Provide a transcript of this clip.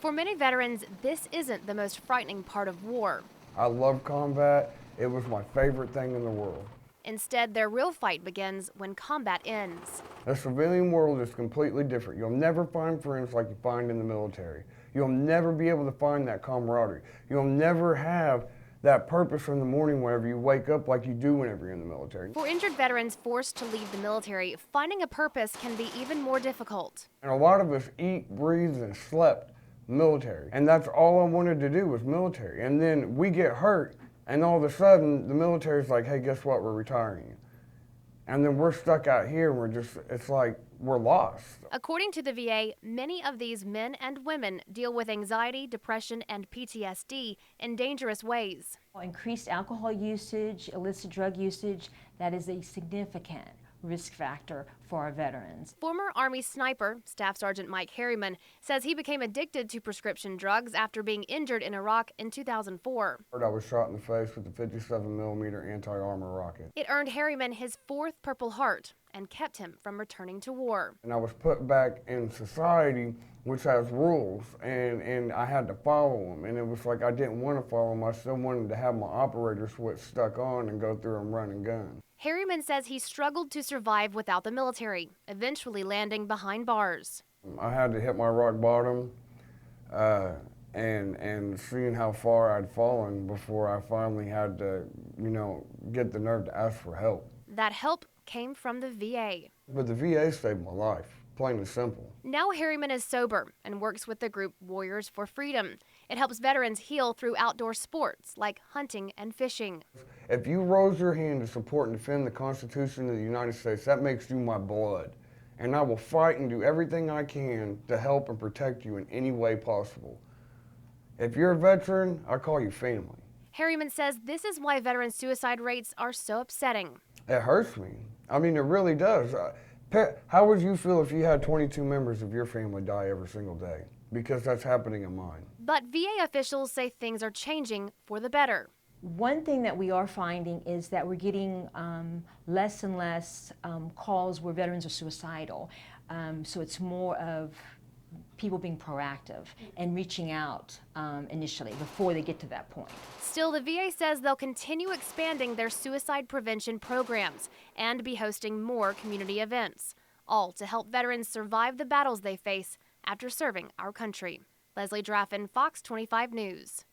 For many veterans, this isn't the most frightening part of war. I love combat. It was my favorite thing in the world. Instead, their real fight begins when combat ends. The civilian world is completely different. You'll never find friends like you find in the military. You'll never be able to find that camaraderie. You'll never have that purpose in the morning whenever you wake up like you do whenever you're in the military. For injured veterans forced to leave the military, finding a purpose can be even more difficult. And a lot of us eat, breathed, and slept military. And that's all I wanted to do was military. And then we get hurt, and all of a sudden, the military's like, hey, guess what, we're retiring you. And then we're stuck out here, and it's like we're lost. According to the VA, many of these men and women deal with anxiety, depression, and PTSD in dangerous ways. Increased alcohol usage, illicit drug usage, that is a significant risk factor for our veterans. Former Army sniper, Staff Sergeant Mike Harriman, says he became addicted to prescription drugs after being injured in Iraq in 2004. I was shot in the face with a 57mm anti-armor rocket. It earned Harriman his 4th Purple Heart and kept him from returning to war. And I was put back in society, which has rules, and I had to follow them. And it was like I didn't want to follow them. I still wanted to have my operator switch stuck on and go through and run and gun. Harriman says he struggled to survive without the military, eventually landing behind bars. I had to hit my rock bottom and seeing how far I'd fallen before I finally had to, get the nerve to ask for help. That help came from the VA. But the VA saved my life, plain and simple. Now Harriman is sober and works with the group Warriors for Freedom. It helps veterans heal through outdoor sports like hunting and fishing. If you rose your hand to support and defend the Constitution of the United States, that makes you my blood. And I will fight and do everything I can to help and protect you in any way possible. If you're a veteran, I call you family. Harriman says this is why veteran suicide rates are so upsetting. It hurts me. I mean, it really does. How would you feel if you had 22 members of your family die every single day? Because that's happening in mine. But VA officials say things are changing for the better. One thing that we are finding is that we're getting less and less calls where veterans are suicidal. So it's more of people being proactive and reaching out initially before they get to that point. Still, the VA says they'll continue expanding their suicide prevention programs and be hosting more community events, all to help veterans survive the battles they face after serving our country. Leslie Draffin, Fox 25 News.